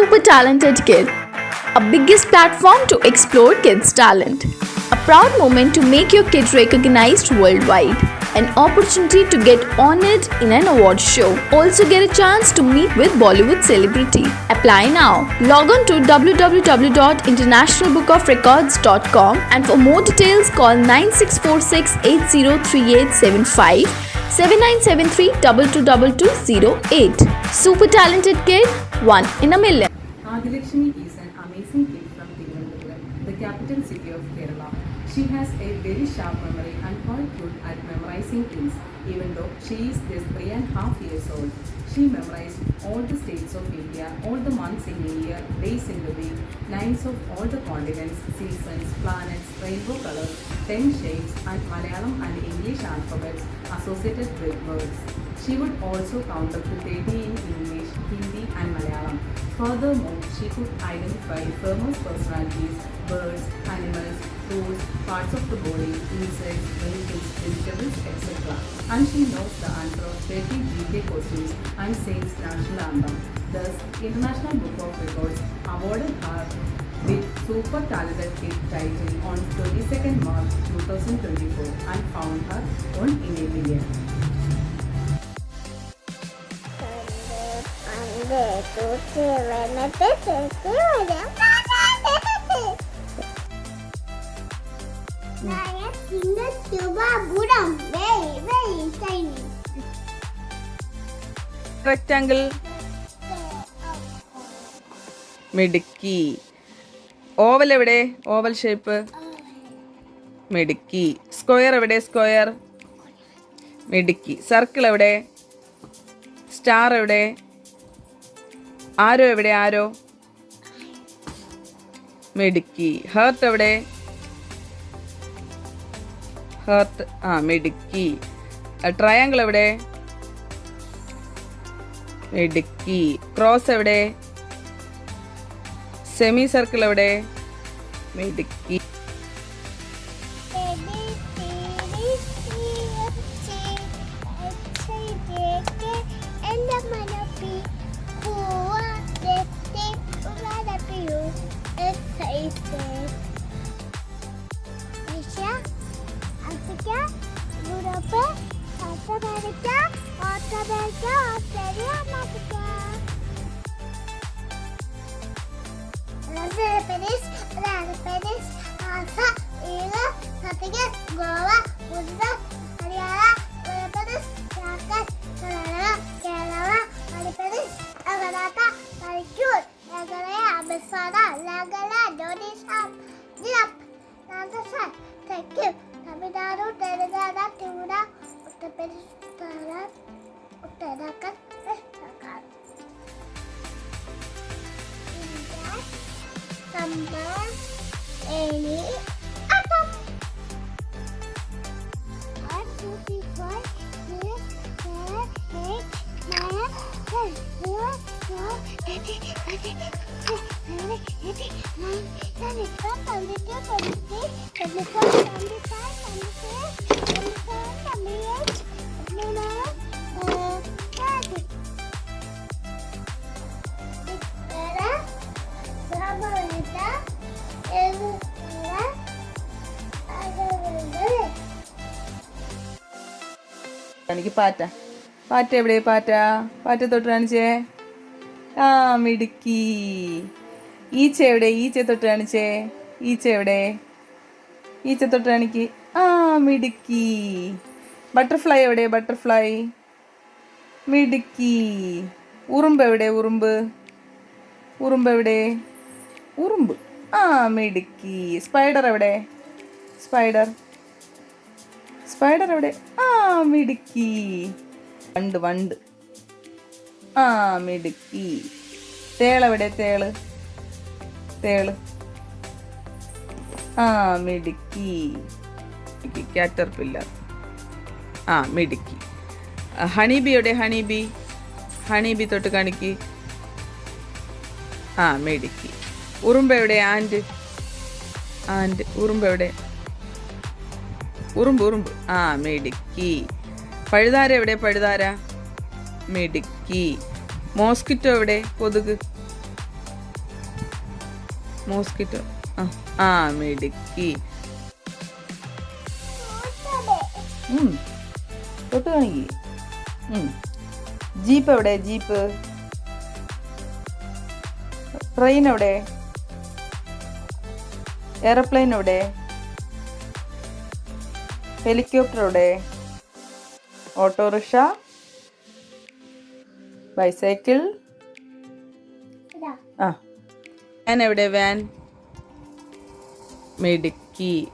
Super Talented Kid, a biggest platform to explore kids' talent. A proud moment to make your kid recognized worldwide. An opportunity to get honored in an award show. Also get a chance to meet with Bollywood celebrity. Apply now. Log on to www.internationalbookofrecords.com and for more details call 9646 803875 7973 222208. Super Talented Kid, one in a million. Adilakshmi is an amazing kid from Thiruvananthapuram, the capital city of Kerala. She has a very sharp memory and quite good at memorizing things, even though she is just 3.5 years old. She memorized all the states of India, all the months in a year, days in the week, names of all the continents, seasons, planets, rainbow colors, 10 shapes, and Malayalam and English alphabets associated with words. She would also count up to 30 in English, Hindi, and Malayalam. Furthermore, she could identify famous personalities, birds, animals, fruits, parts of the body, insects, vehicles, vegetables, etc. And she knows the answer of 30 GK questions and sings national anthem. Thus, International Book of Records awarded her with Super Talented Kid title on 22nd March 2024 and found her one in a million. Rectangle. മിടുക്കി. Oval എവിടെ? Oval shape. മിടുക്കി. Square എവിടെ? Square. മിടുക്കി. Circle എവിടെ? Star എവിടെ? ആരോ എവിടെ? ആരോ. മിടുക്കി. Heart എവിടെ? ഹേർട്ട്. മിടുക്കി. ട്രയാങ്കിൾ എവിടെ? മിടുക്കി. ക്രോസ് എവിടെ? സെമി സർക്കിൾ എവിടെ? മിടുക്കി. എനിക്ക് പാറ്റ. പാറ്റ എവിടെ? പാറ്റ. പാറ്റ തൊട്ട് കാണിച്ചേ. മിടുക്കി. ഈച്ച എവിടെ? ഈച്ച തൊട്ട് കാണിച്ചേ. ഈച്ച എവിടെ? ഈച്ച തൊട്ട് കാണിക്ക്. മിടുക്കി. ബട്ടർഫ്ലൈ എവിടെ? ബട്ടർഫ്ലൈ. മിടുക്കി. ഉറുമ്പ് എവിടെ? ഉറുമ്പ്. ഉറുമ്പ് എവിടെ? ഉറുമ്പ്. മിടുക്കി. സ്പൈഡർ എവിടെ? സ്പൈഡർ. സ്പൈഡർ എവിടെ? മിടുക്കി. വണ്ട്. വണ്ട്. മിടുക്കി. തേളെവിടെ? തേള്. തേള്. മിടുക്കി. കാറ്റർപില്ലർ. മിടുക്കി. ഹണിബി എവിടെ? ഹണിബി. ഹണിബി തൊട്ട് കാണിക്ക്. മിടുക്കി. ഉറുമ്പ് എവിടെ? ആൻഡ്. ആൻഡ്. ഉറുമ്പ് എവിടെ? ഉറുമ്പ്. ഉറുമ്പ്. മിടുക്കി. പഴുതാര എവിടെ? പഴുതാര. മിടുക്കി. മോസ്കിറ്റോ എവിടെ? കൊതുക്. മോസ്കിറ്റോ. ആ മിടുക്കി. തൊട്ട് കാണിക്ക്. ജീപ്പ് എവിടെ? ജീപ്പ്. ട്രെയിൻ എവിടെ? എയർപ്ലെയിൻ എവിടെ? ഹെലികോപ്റ്റർ എവിടെ? Auto rickshaw, bicycle. വാൻ എവിടെ? വാൻ. മിടുക്കി.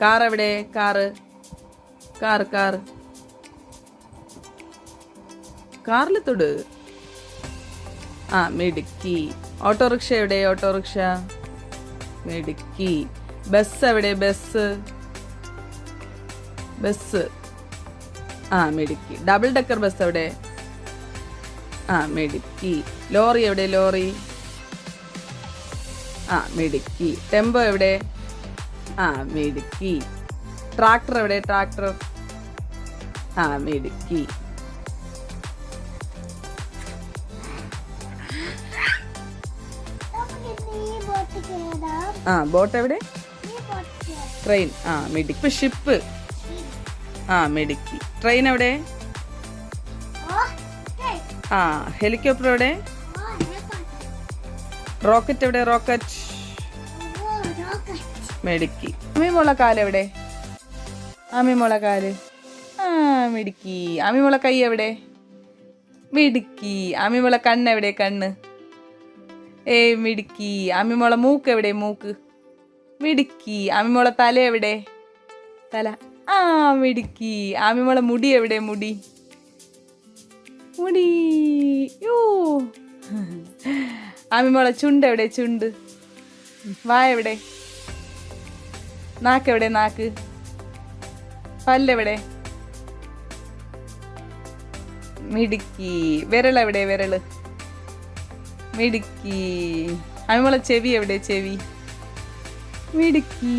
കാർ എവിടെ? കാറ്. കാർ. കാറിൽ തൊട്. മിടുക്കി. ഓട്ടോറിക്ഷ എവിടെ? ഓട്ടോറിക്ഷ. മിടുക്കി. ബസ് എവിടെ? ബസ്. മിടുക്കി. ഡബിൾ ഡെക്കർ ബസ് എവിടെ? മിടുക്കി. ലോറി എവിടെ? ലോറി. മിടുക്കി. ടെമ്പോ എവിടെ? മിടുക്കി. ട്രാക്ടർ എവിടെ? ട്രാക്ടർ. മിടുക്കി. ബോട്ട് എവിടെ? ട്രെയിൻ. മിടുക്കി. ഷിപ്പ്. മിടുക്കി. ട്രെയിൻ എവിടെ? ഹെലികോപ്റ്റർ എവിടെ? റോക്കറ്റ് എവിടെ? റോക്കറ്റ്. മിടുക്കി. അമ്മിമോള കാല് എവിടെ? അമ്മിമോള കാല്. മിടുക്കി. അമ്മിമോള കൈ എവിടെ? മിടുക്കി. അമ്മിമോള കണ്ണ് എവിടെ? കണ്ണ്. മിടുക്കി. അമ്മിമോള മൂക്ക് എവിടെ? മൂക്ക്. മിടുക്കി. അമ്മിമോള തല എവിടെ? തല. മിടുക്കി. അമ്മിമോള മുടി എവിടെ? മുടി. യോ. അമ്മിമോള ചുണ്ട് എവിടെ? ചുണ്ട്. വായ എവിടെ? നാക്ക് എവിടെ? നാക്ക്. പല്ലെവിടെ? മിടുക്കി. വിരലെവിടെ? വിരല്. മിടുക്കി. അമ്മിമോള ചെവി എവിടെ? ചെവി. മിടുക്കി.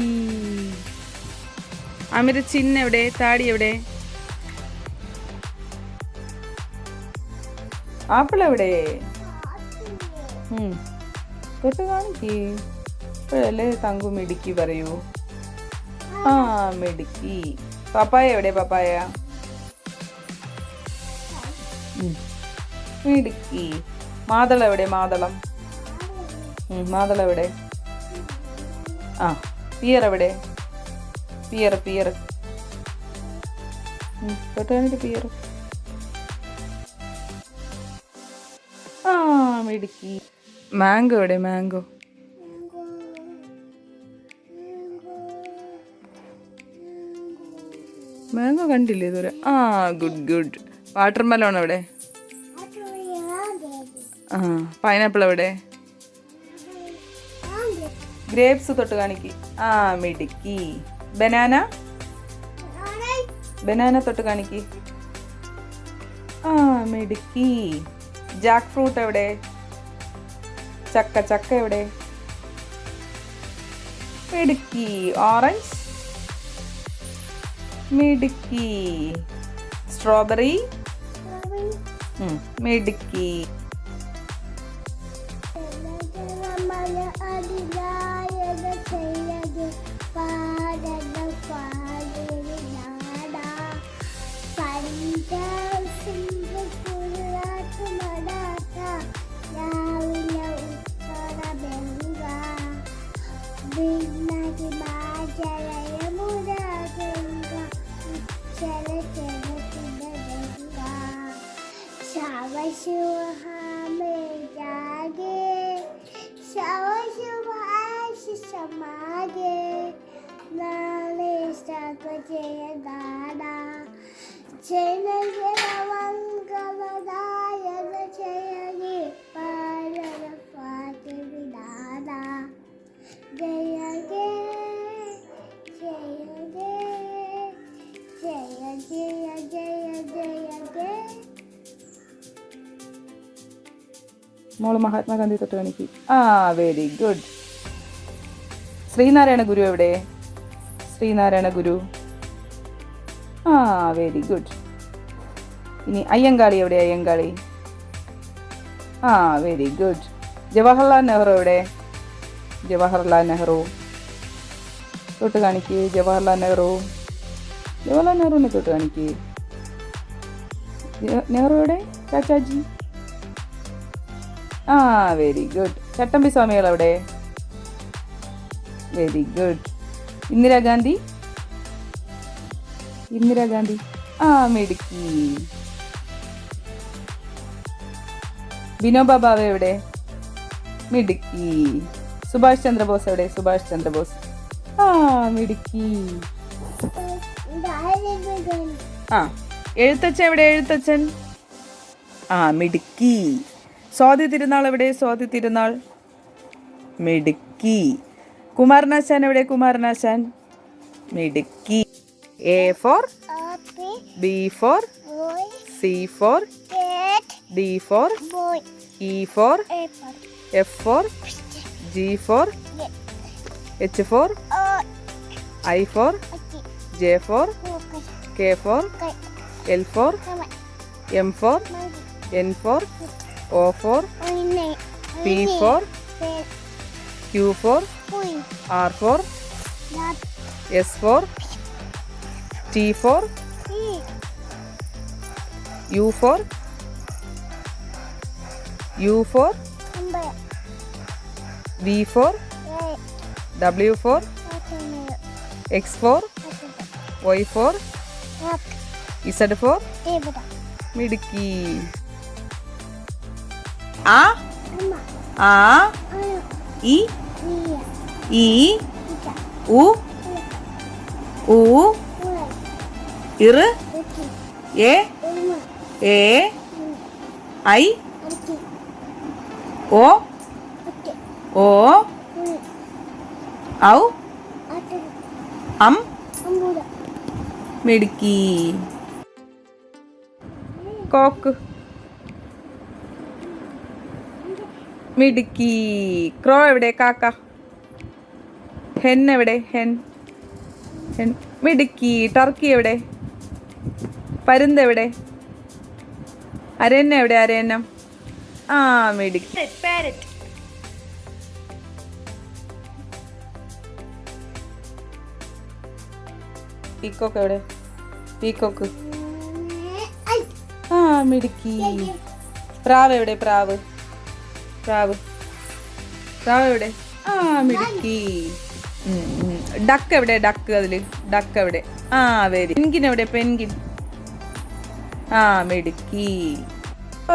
അമിര ചിഹ്നം എവിടെ? താടി എവിടെ? ആപ്പിൾ എവിടെ? തൊട്ട് കാണിക്ക്. ഇപ്പോഴല്ലേ തങ്കു മിടുക്കി പറയൂ. മിടുക്കി. പപ്പായ എവിടെ? പപ്പായ. മിടുക്കി. മാതളം എവിടെ? മാതളം. മാതളം എവിടെ? പിയർ എവിടെ? പിയർ. തൊട്ട് കാണിക്ക്. പിയർ. മിടുക്കി. മാംഗോ എവിടെ? മാംഗോ. മാംഗോ കണ്ടില്ലേ ഇതുവരെ? ഗുഡ്. വാട്ടർ മെലോൺ എവിടെ? പൈനാപ്പിൾ എവിടെ? ഗ്രേപ്സ് തൊട്ട് കാണിക്ക്. മിടുക്കി. ബനാന തൊട്ട് കാണിക്ക്. മിടുക്കി. ജാക്ക് ഫ്രൂട്ട് എവിടെ? ചക്ക എവിടെ? മിടുക്കി. ഓറഞ്ച്. മിടുക്കി. സ്ട്രോബെറി. മിടുക്കി. മോള് മഹാത്മാഗാന്ധി തൊട്ട് കാണിക്ക്. Very good. ശ്രീനാരായണ ഗുരു എവിടെ? ശ്രീനാരായണ ഗുരു. Very good. ഇനി അയ്യങ്കാളി എവിടെ? Very good. ജവഹർലാൽ നെഹ്റു എവിടെ? ജവഹർലാൽ നെഹ്റു. തൊട്ട് കാണിക്ക്. ജവഹർലാൽ നെഹ്റു. ജവഹർലാൽ നെഹ്റുവിനെ തൊട്ട് കാണിക്ക്. നെഹ്റുവിടെ ചാച്ചാജി. ആ വെരി ഗുഡ്. ചട്ടമ്പി സ്വാമികൾ എവിടെ? Very good. ഇന്ദിരാഗാന്ധി. ഇന്ദിരാഗാന്ധി. ആ മിടുക്കി. വിനോബ ഭാവെ എവിടെ? മിടുക്കി. സുഭാഷ് ചന്ദ്രബോസ് എവിടെ? സുഭാഷ് ചന്ദ്രബോസ്. ആ മിടുക്കി. ആ എഴുത്തച്ഛൻ എവിടെ? എഴുത്തച്ഛൻ. ആ മിടുക്കി. സ്വാതി തിരുനാൾ എവിടെ? സ്വാതി തിരുനാൾ. മിടുക്കി. കുമാരനാശാൻ എവിടെ? കുമാരനാശാൻ. മിടുക്കി. A for B for C for D for E for F for G for H for I for J for K for L for M for N for O for P for Q for R for S for T for U for V for W for X for Y for Z for മിടുക്കി. ആ ആ E ഈ ഉ ഊ ഇർ A A I ഓ ഓ ഔ അം മിടുക്കി. Coke. മിടുക്കി. ക്രോ എവിടെ? കാക്ക. ഹെൻ എവിടെ? ഹെൻ. ഹെൻ. മിടുക്കി. ടർക്കി എവിടെ? പരുന്ത് എവിടെ? അരയന്നം എവിടെ? അരയന്നം. ആ മിടുക്കി. പാരറ്റ്. പീക്കോക്ക് എവിടെ? പീക്കോക്ക്. ആ മിടുക്കി. പ്രാവ് എവിടെ? പ്രാവ്. പ്രാവ്. പ്രാവ് എവിടെ? ആ മിടുക്കി. ഡക്ക് എവിടെ? ഡക്ക്. അതില് ഡക്ക് എവിടെ? ആ വെരി. പെൻഗിൻ എവിടെ? പെൻഗിൻ. ആ മിടുക്കി.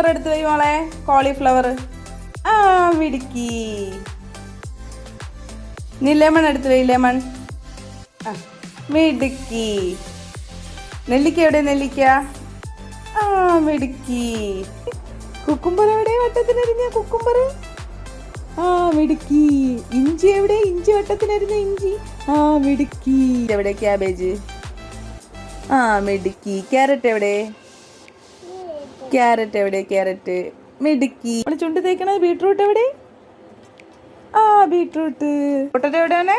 എടുത്ത് പോയി മോളെ. കോളിഫ്ലവർ. ആ മിടുക്കി. നീ ലെമൺ എടുത്ത് പോയി. ലെമൺ. ആ മിടുക്കി. നെല്ലിക്ക എവിടെ? നെല്ലിക്ക. ആ മിടുക്കി. കുക്കുംബർ എവിടെ? വട്ടത്തിനരിഞ്ഞ കുക്കുംബർ. ആ മിടുക്കി. ഇഞ്ചി എവിടെ? ഇഞ്ചി വട്ടത്തിനരിഞ്ഞ ഇഞ്ചി. ആ മിടുക്കി. എവിടെ? ക്യാബേജ്. ആ മിടുക്കി. ക്യാരറ്റ് എവിടെ? ക്യാരറ്റ് എവിടെ? ക്യാരറ്റ്. മിടുക്കി. ചുണ്ട് തേക്കണത് ബീട്രൂട്ട് എവിടെ? ആ ബീട്രൂട്ട്. പൊട്ടറ്റോ എവിടെയാണ്?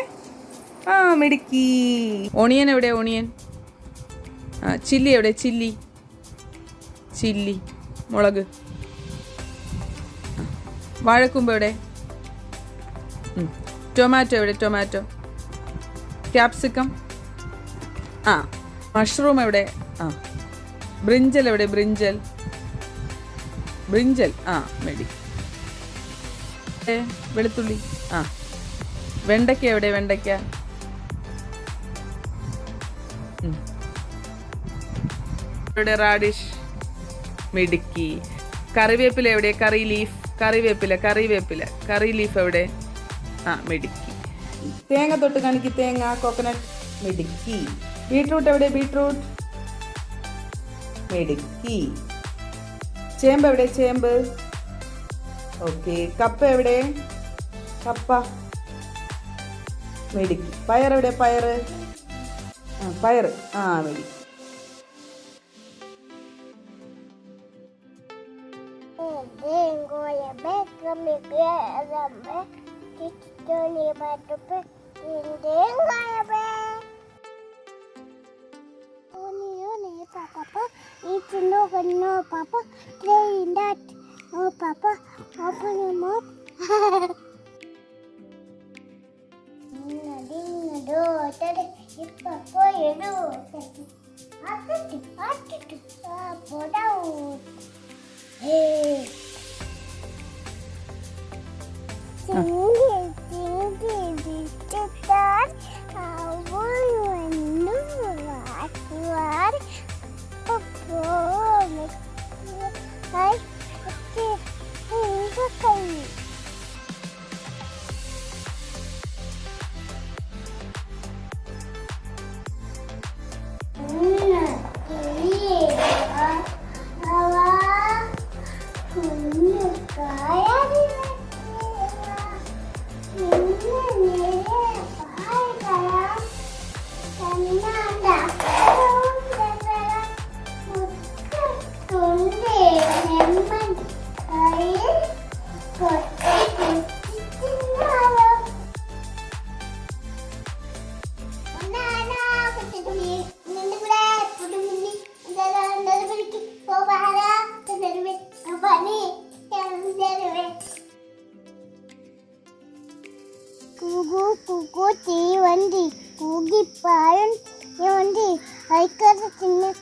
ആ മിടുക്കി. ഓണിയൻ എവിടെ? ഓണിയൻ. ആ ചില്ലി എവിടെ? ചില്ലി. ചില്ലി. മുളക്. വാഴക്കൂമ്പ് എവിടെ? ടൊമാറ്റോ എവിടെ? ടൊമാറ്റോ. ക്യാപ്സിക്കം. ആ മഷ്റൂം എവിടെ? ആ ബ്രിഞ്ചൽ എവിടെ? ബ്രിഞ്ചൽ. ബ്രിഞ്ചൽ. ആ മെടി. വെളുത്തുള്ളി. ആ വെണ്ടയ്ക്ക എവിടെ? വെണ്ടയ്ക്ക. എവിടെ? റാഡിഷ്. മിടുക്കി. കറിവേപ്പില എവിടെ? കറി ലീഫ്. കറിവേപ്പില. കറിവേപ്പില. കറി ലീഫ് എവിടെ? ആ മിടുക്കി. തേങ്ങ തൊട്ട് കാണിക്ക്. തേങ്ങ. കോക്കനട്ട്. മിടുക്കി. ബീട്രൂട്ട് എവിടെ? ബീട്രൂട്ട്. മിടുക്കി. ചേമ്പ് എവിടെ? ചേമ്പ്. ഓക്കെ. കപ്പ എവിടെ? കപ്പ. മിടുക്കി. പയർ എവിടെ? പയറ്. ആ പയറ്. ആ മിടുക്കി. Papa, eat no, no, Papa, play in that. No, Papa, open your mouth. ഇപ്പൊ പോയിടൂ ആട്ടിട്ട് ആട്ടിട്ട് പോടാവൂ Kugu kugu తీవండి కూగి పాయం ఇవ్వండి ఐకర్ చిన్న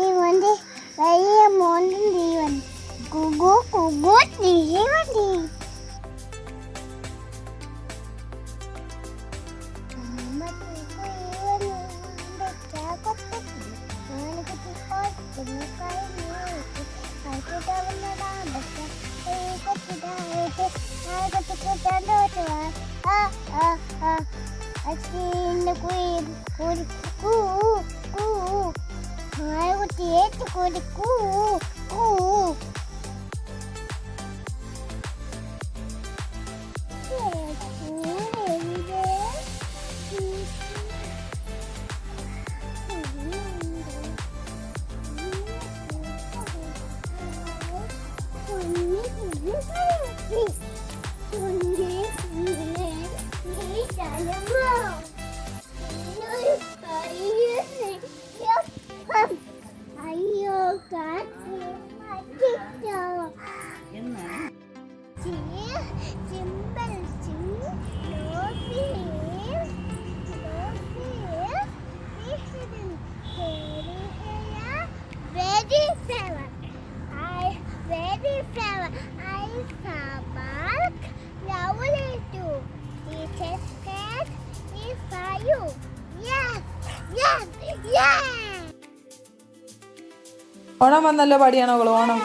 ఇవ్వండి రయ్య మోండి ఇవ్వండి కుగు కుగు తీవండి അയ്യോ ഓണം വന്നല്ലോ, പാടിയാണോ അവള് Onam?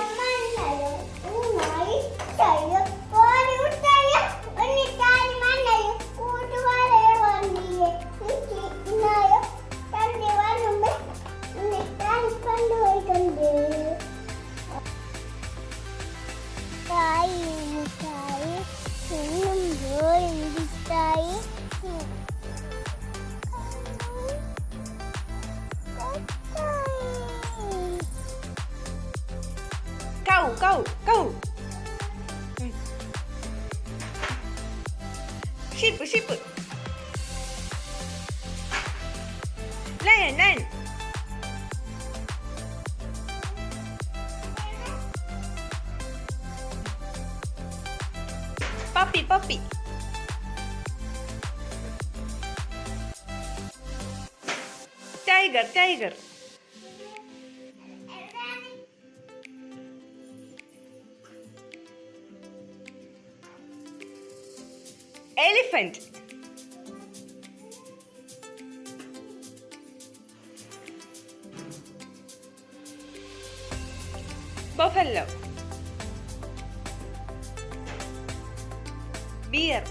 Go, go. Sheep, sheep. Lion, lion. Puppy, puppy. Tiger, tiger. Elephant. Buffalo. Bear.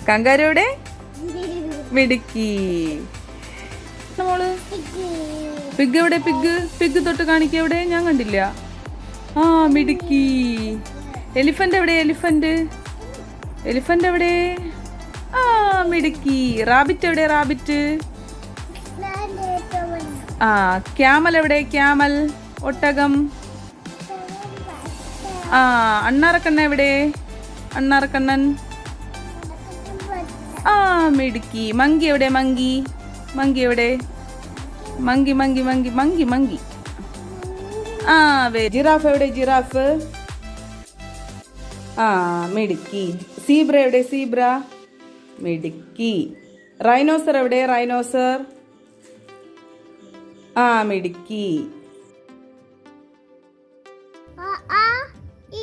കങ്കാരുവിടെ മിടുക്കി. മോള് പിഗ് എവിടെ? പിഗ് തൊട്ട് കാണിക്ക എവിടെ? ഞാൻ കണ്ടില്ല. ആ മിടുക്കി. എലിഫന്റ് എവിടെ? എലിഫന്റ് എവിടെ? ആ മിടുക്കി. റാബിറ്റ് എവിടെ? റാബിറ്റ്. ആ ക്യാമൽ എവിടെ? ക്യാമൽ. ഒട്ടകം. ആ അണ്ണാറക്കണ്ണ എവിടെ? അണ്ണാറക്കണ്ണൻ. ആ മിടുക്കി. മങ്കി എവിടെ? മങ്കി എവിടെ? മങ്കി. ആ ജിറാഫ് എവിടെ? ജിറാഫ്. ആ മിടുക്കി. സീബ്ര എവിടെ? സീബ്ര മിടുക്കി. റൈനോസർ എവിടെ? റൈനോസർ മിടുക്കി. ആ ആ ഇ